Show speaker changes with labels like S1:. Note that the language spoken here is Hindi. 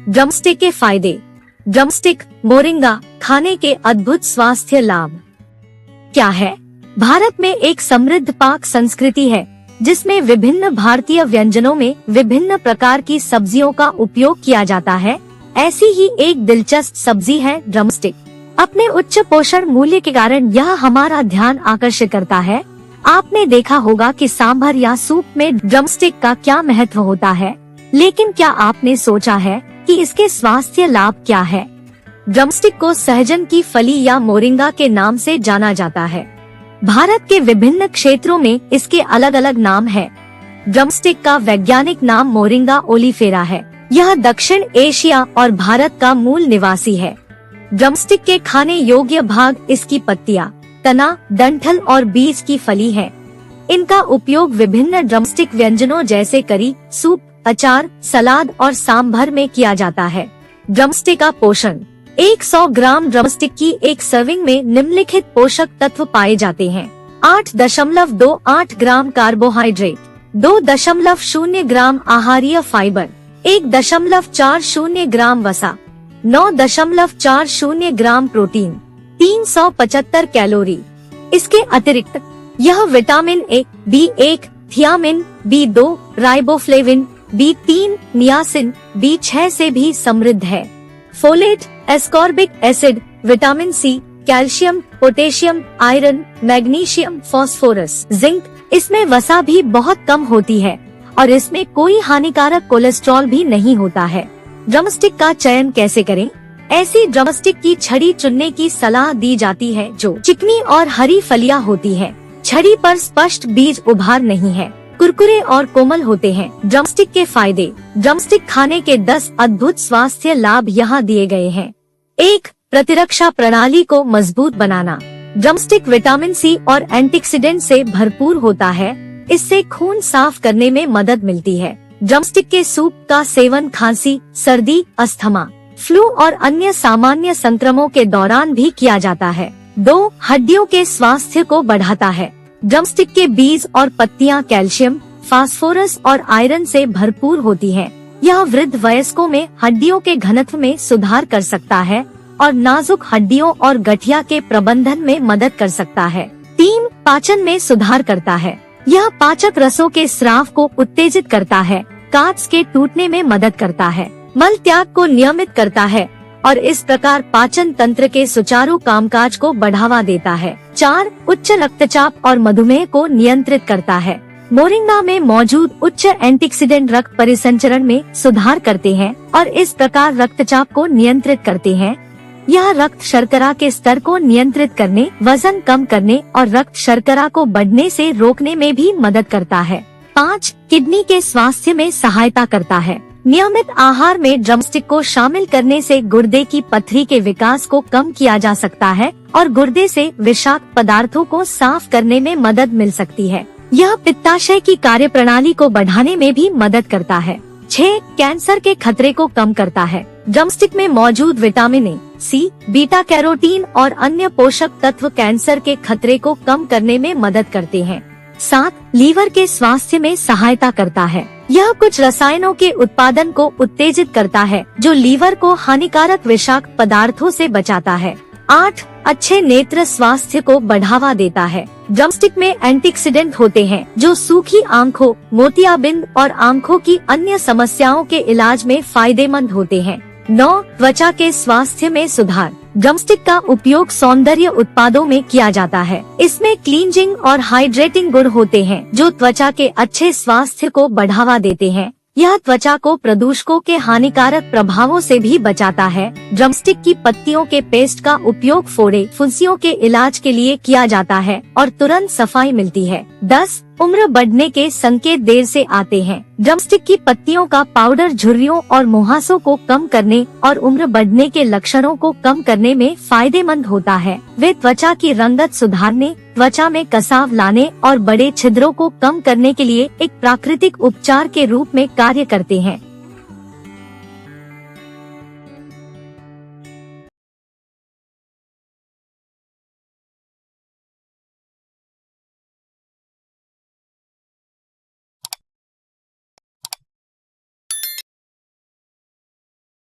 S1: ड्रमस्टिक के फायदे। ड्रमस्टिक मोरिंगा खाने के अद्भुत स्वास्थ्य लाभ। क्या है? भारत में एक समृद्ध पाक संस्कृति है जिसमें विभिन्न भारतीय व्यंजनों में विभिन्न प्रकार की सब्जियों का उपयोग किया जाता है। ऐसी ही एक दिलचस्प सब्जी है ड्रमस्टिक। अपने उच्च पोषण मूल्य के कारण यह हमारा ध्यान आकर्षित करता है। आपने देखा होगा कि सांभर या सूप में ड्रमस्टिक का क्या महत्व होता है, लेकिन क्या आपने सोचा है कि इसके स्वास्थ्य लाभ क्या है? ड्रमस्टिक को सहजन की फली या मोरिंगा के नाम से जाना जाता है। भारत के विभिन्न क्षेत्रों में इसके अलग अलग नाम है। ड्रमस्टिक का वैज्ञानिक नाम मोरिंगा ओलिफेरा है। यह दक्षिण एशिया और भारत का मूल निवासी है। ड्रमस्टिक के खाने योग्य भाग इसकी पत्तियां, तना, डंठल और बीज की फली है। इनका उपयोग विभिन्न ड्रमस्टिक व्यंजनों जैसे करी, सूप, अचार, सलाद और सांभर में किया जाता है। ड्रमस्टिक का पोषण। 100 ग्राम ड्रमस्टिक की एक सर्विंग में निम्नलिखित पोषक तत्व पाए जाते हैं। 8.28 ग्राम कार्बोहाइड्रेट, 2.0 ग्राम आहारीय फाइबर, 1.40 ग्राम वसा, 9.40 ग्राम प्रोटीन, 375 कैलोरी। इसके अतिरिक्त यह vitamin A, B1, thiamine, B2, riboflavin, B3, niacin, B6 से भी समृद्ध है। Folate, ascorbic acid, vitamin C, calcium, potassium, iron, magnesium, phosphorus, zinc. इसमें वसा भी बहुत कम होती है और इसमें कोई हानिकारक कोलेस्ट्रॉल भी नहीं होता है। ड्रमस्टिक का चयन कैसे करें? ऐसी ड्रमस्टिक की छड़ी चुनने की सलाह दी जाती है जो चिकनी और हरी फलियां होती है। छड़ी पर स्पष्ट बीज उभार नहीं है, कुरकुरे और कोमल होते हैं। ड्रमस्टिक के फायदे। ड्रमस्टिक खाने के 10 अद्भुत स्वास्थ्य लाभ यहाँ दिए गए हैं। 1. प्रतिरक्षा प्रणाली को मजबूत बनाना। ड्रमस्टिक विटामिन सी और एंटीऑक्सीडेंट से भरपूर होता है। इससे खून साफ करने में मदद मिलती है। ड्रमस्टिक के सूप का सेवन खांसी, सर्दी, अस्थमा, फ्लू और अन्य सामान्य संक्रमणों के दौरान भी किया जाता है। 2. हड्डियों के स्वास्थ्य को बढ़ाता है। ड्रमस्टिक के बीज और पत्तियां कैल्शियम, फास्फोरस और आयरन से भरपूर होती हैं। यह वृद्ध वयस्कों में हड्डियों के घनत्व में सुधार कर सकता है और नाजुक हड्डियों और गठिया के प्रबंधन में मदद कर सकता है। 3. पाचन में सुधार करता है। यह पाचक रसों के स्राव को उत्तेजित करता है, काट्स के टूटने में मदद करता है, मल त्याग को नियमित करता है और इस प्रकार पाचन तंत्र के सुचारू कामकाज को बढ़ावा देता है। 4. उच्च रक्तचाप और मधुमेह को नियंत्रित करता है। मोरिंगा में मौजूद उच्च एंटीऑक्सीडेंट रक्त परिसंचरण में सुधार करते हैं और इस प्रकार रक्तचाप को नियंत्रित करते हैं। यह रक्त शर्करा के स्तर को नियंत्रित करने, वजन कम करने और रक्त शर्करा को बढ़ने से रोकने में भी मदद करता है। 5. किडनी के स्वास्थ्य में सहायता करता है। नियमित आहार में ड्रमस्टिक को शामिल करने से गुर्दे की पथरी के विकास को कम किया जा सकता है और गुर्दे से विषाक्त पदार्थों को साफ करने में मदद मिल सकती है। यह पित्ताशय की कार्यप्रणाली को बढ़ाने में भी मदद करता है। 6. कैंसर के खतरे को कम करता है। ड्रमस्टिक में मौजूद vitamin A, C, beta carotene और अन्य पोषक तत्व कैंसर के खतरे को कम करने में मदद करते हैं। 7. लीवर के स्वास्थ्य में सहायता करता है। यह कुछ रसायनों के उत्पादन को उत्तेजित करता है जो लीवर को हानिकारक विषाक्त पदार्थों से बचाता है। 8. अच्छे नेत्र स्वास्थ्य को बढ़ावा देता है। ड्रमस्टिक में एंटीऑक्सीडेंट होते हैं जो सूखी आंखों, मोतियाबिंद और आंखों की अन्य समस्याओं के इलाज में फायदेमंद होते हैं। 9. त्वचा के स्वास्थ्य में सुधार। ड्रमस्टिक का उपयोग सौंदर्य उत्पादों में किया जाता है। इसमें क्लींजिंग और हाइड्रेटिंग गुण होते हैं जो त्वचा के अच्छे स्वास्थ्य को बढ़ावा देते हैं। यह त्वचा को प्रदूषकों के हानिकारक प्रभावों से भी बचाता है। ड्रमस्टिक की पत्तियों के पेस्ट का उपयोग फोड़े, फुंसियों के इलाज के लिए किया जाता है और तुरंत सफाई मिलती है। 10. उम्र बढ़ने के संकेत देर से आते हैं। ड्रमस्टिक की पत्तियों का पाउडर झुर्रियों और मुहासों को कम करने और उम्र बढ़ने के लक्षणों को कम करने में फायदेमंद होता है। वे त्वचा की रंगत सुधारने, त्वचा में कसाव लाने और बड़े छिद्रों को कम करने के लिए एक प्राकृतिक उपचार के रूप में कार्य करते हैं।